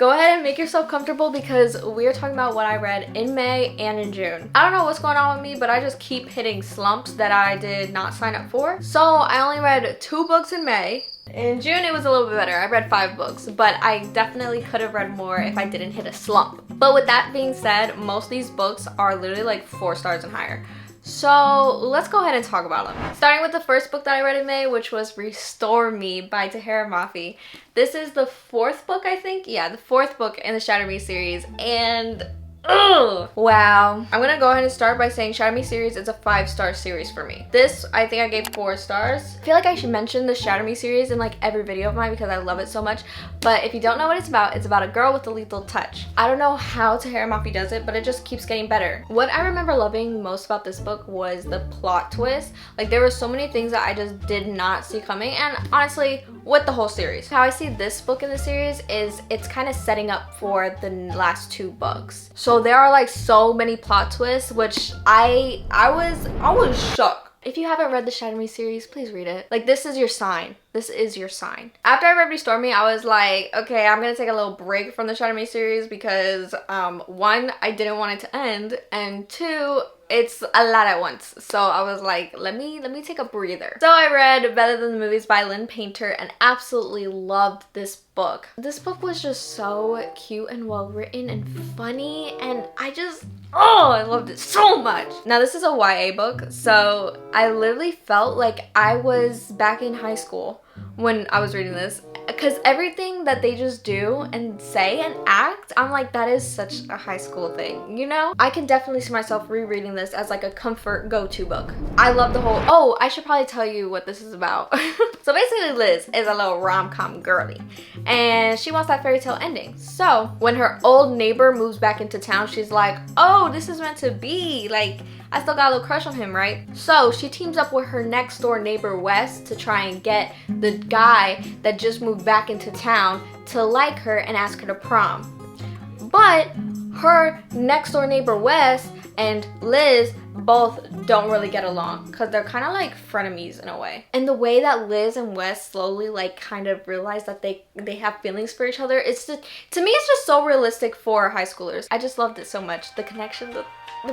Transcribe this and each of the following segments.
Go ahead and make yourself comfortable because we are talking about what I read in May and in June. I don't know what's going on with me, but I just keep hitting slumps that I did not sign up for. So I only read 2 books in May. In June, it was a little bit better. I read 5 books, but I definitely could have read more if I didn't hit a slump. But with that being said, most of these books are literally like 4 stars and higher. So let's go ahead and talk about them. Starting with the first book that I read in May, which was Restore Me by Defy Me. This is the 4th book, I think. Yeah, the 4th book in the Shatter Me series. And ugh, wow. I'm gonna go ahead and start by saying Shatter Me series is a 5-star series for me. This, I think I gave 4 stars. I feel like I should mention the Shatter Me series in like every video of mine because I love it so much. But if you don't know what it's about a girl with a lethal touch. I don't know how READING does it, but it just keeps getting better. What I remember loving most about this book was the plot twist. Like there were so many things that I just did not see coming, and honestly, with the whole series. How I see this book in the series is it's kind of setting up for the last 2 books. So there are like so many plot twists, which I was shocked. If you haven't read the Shatter Me series, please read it. Like, this is your sign. This is your sign. After I read Restore Me, I was like, okay, I'm gonna take a little break from the Shatter Me series because 1, I didn't want it to end, and 2, it's a lot at once. So I was like, let me take a breather. So I read Better Than the Movies by Lynn Painter and absolutely loved this book. This book was just so cute and well written and funny, and I loved it so much. Now this is a YA book, so I literally felt like I was back in high school when I was reading this, because everything that they just do and say and act, I'm like, that is such a high school thing, you know? I can definitely see myself rereading this as like a comfort go-to book. I love the whole, oh, I should probably tell you what this is about. So basically Liz is a little rom-com girly and she wants that fairy tale ending. So when her old neighbor moves back into town, she's like, oh, this is meant to be. Like, I still got a little crush on him, right? So she teams up with her next door neighbor Wes to try and get the guy that just moved back into town to like her and ask her to prom. But her next door neighbor Wes and Liz both don't really get along because they're kind of like frenemies in a way. And the way that Liz and Wes slowly like kind of realize that they have feelings for each other, it's just, to me, it's just so realistic for high schoolers. I just loved it so much. The connection, the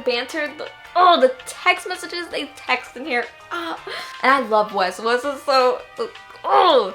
banter, the text messages they text in here. And I love Wes. Wes is so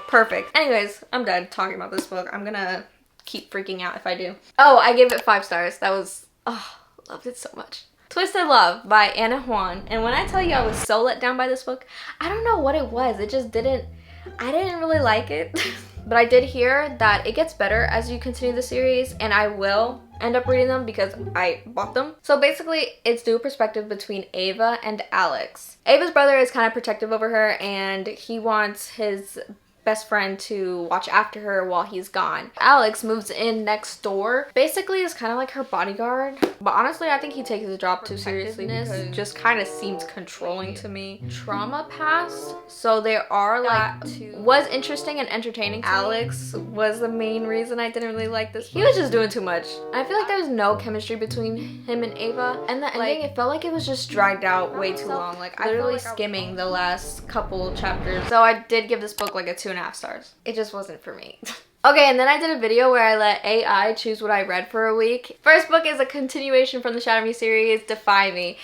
perfect. Anyways, I'm done talking about this book. I'm gonna keep freaking out if I do. Oh, I gave it 5 stars. That was, loved it so much. Twisted Love by Anna Juan. And when I tell you I was so let down by this book, I don't know what it was. I didn't really like it. But I did hear that it gets better as you continue the series, and I will end up reading them because I bought them. So basically, it's dual perspective between Ava and Alex. Ava's brother is kind of protective over her, and he wants his best friend to watch after her while he's gone. Alex moves in next door. Basically, is kind of like her bodyguard. But honestly, I think he takes his job too seriously because just kind of seems controlling to me. Trauma past. So there are like was interesting and entertaining. Alex was the main reason I didn't really like this. He was just doing too much. I feel like there was no chemistry between him and Ava. And the ending, it felt like it was just dragged out way too long. Like I literally skimming the last couple chapters. So I did give this book like a 2.5 stars. It just wasn't for me. Okay, and then I did a video where I let AI choose what I read for a week. First book is a continuation from the Shatter Me series, Defy Me.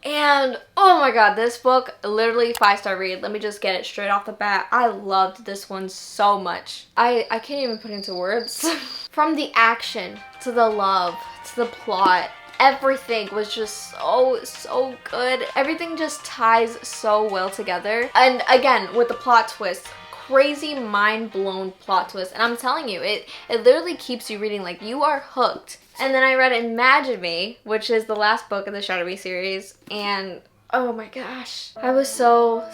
And oh my god, this book, literally 5-star read. Let me just get it straight off the bat. I loved this one so much. I can't even put into words. From the action, to the love, to the plot, everything was just so good. Everything just ties so well together. And again, with the plot twist, crazy mind-blown plot twist, and I'm telling you, it literally keeps you reading, like you are hooked. And then I read Imagine Me, which is the last book in the Shatter Me series, and oh my gosh, I was so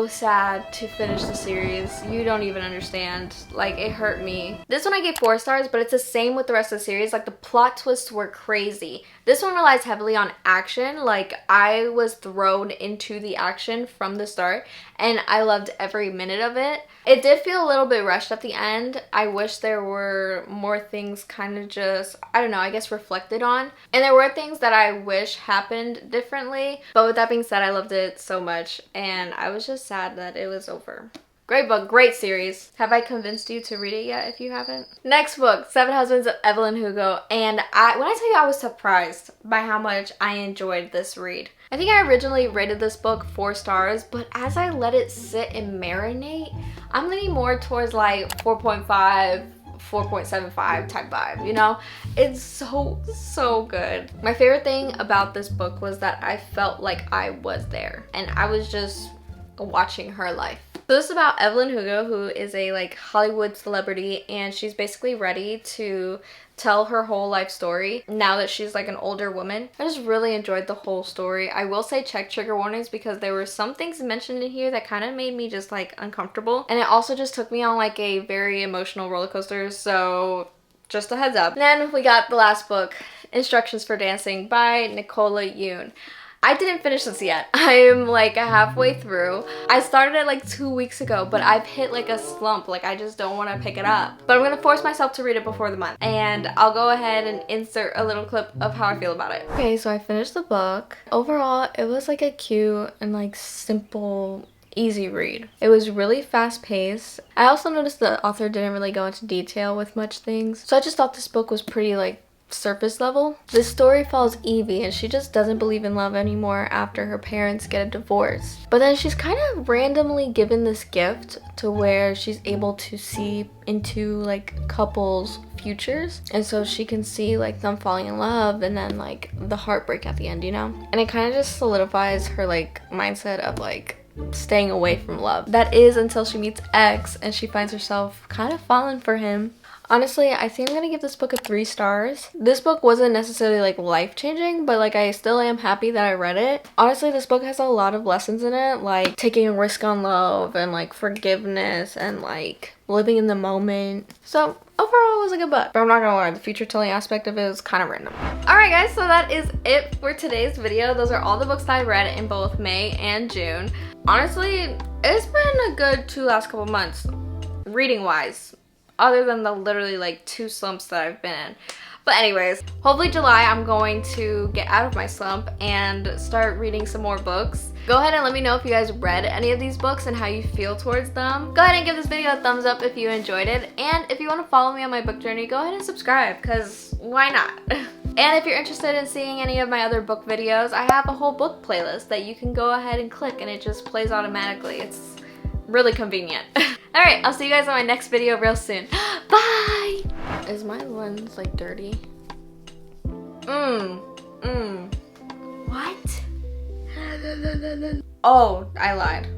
sad to finish the series. You don't even understand. Like, it hurt me. This one I gave 4 stars, but it's the same with the rest of the series. Like, the plot twists were crazy. This one relies heavily on action. Like, I was thrown into the action from the start, and I loved every minute of it. It did feel a little bit rushed at the end. I wish there were more things kind of just, I don't know, I guess reflected on. And there were things that I wish happened differently. But with that being said, I loved it so much, and I was just sad that it was over. Great book, great series. Have I convinced you to read it yet if you haven't? Next book, Seven Husbands of Evelyn Hugo. And when I tell you I was surprised by how much I enjoyed this read. I think I originally rated this book 4 stars, but as I let it sit and marinate, I'm leaning more towards like 4.5, 4.75 type vibe, you know? It's so good. My favorite thing about this book was that I felt like I was there and I was just watching her life. So this is about Evelyn Hugo, who is a like Hollywood celebrity, and she's basically ready to tell her whole life story now that she's like an older woman. I just really enjoyed the whole story. I will say check trigger warnings because there were some things mentioned in here that kind of made me just like uncomfortable, and it also just took me on like a very emotional roller coaster, so just a heads up. And then we got the last book, Instructions for Dancing by Nicola Yoon. I didn't finish this yet. I'm like halfway through. I started it like 2 weeks ago, but I've hit like a slump. Like I just don't want to pick it up. But I'm gonna force myself to read it before the month. And I'll go ahead and insert a little clip of how I feel about it. Okay, so I finished the book. Overall, it was like a cute and like simple, easy read. It was really fast paced. I also noticed the author didn't really go into detail with much things. So I just thought this book was pretty like surface level. This story follows Evie, and she just doesn't believe in love anymore after her parents get a divorce. But then she's kind of randomly given this gift to where she's able to see into like couples' futures, and so she can see like them falling in love and then like the heartbreak at the end, you know? And it kind of just solidifies her like mindset of like staying away from love. That is until she meets X and she finds herself kind of falling for him. Honestly, I think I'm gonna give this book a 3 stars. This book wasn't necessarily like life-changing, but like I still am happy that I read it. Honestly, this book has a lot of lessons in it, like taking a risk on love and like forgiveness and like living in the moment. So overall, it was a good book. But I'm not gonna lie, the future telling aspect of it is kind of random. Alright guys, so that is it for today's video. Those are all the books that I read in both May and June. Honestly, it's been a good 2 last couple months, reading-wise. Other than the literally like 2 slumps that I've been in. But anyways, hopefully July I'm going to get out of my slump and start reading some more books. Go ahead and let me know if you guys read any of these books and how you feel towards them. Go ahead and give this video a thumbs up if you enjoyed it. And if you want to follow me on my book journey, go ahead and subscribe, because why not? And if you're interested in seeing any of my other book videos, I have a whole book playlist that you can go ahead and click and it just plays automatically. It's really convenient. Alright, I'll see you guys on my next video real soon. Bye! Is my lens like dirty? What? Oh, I lied.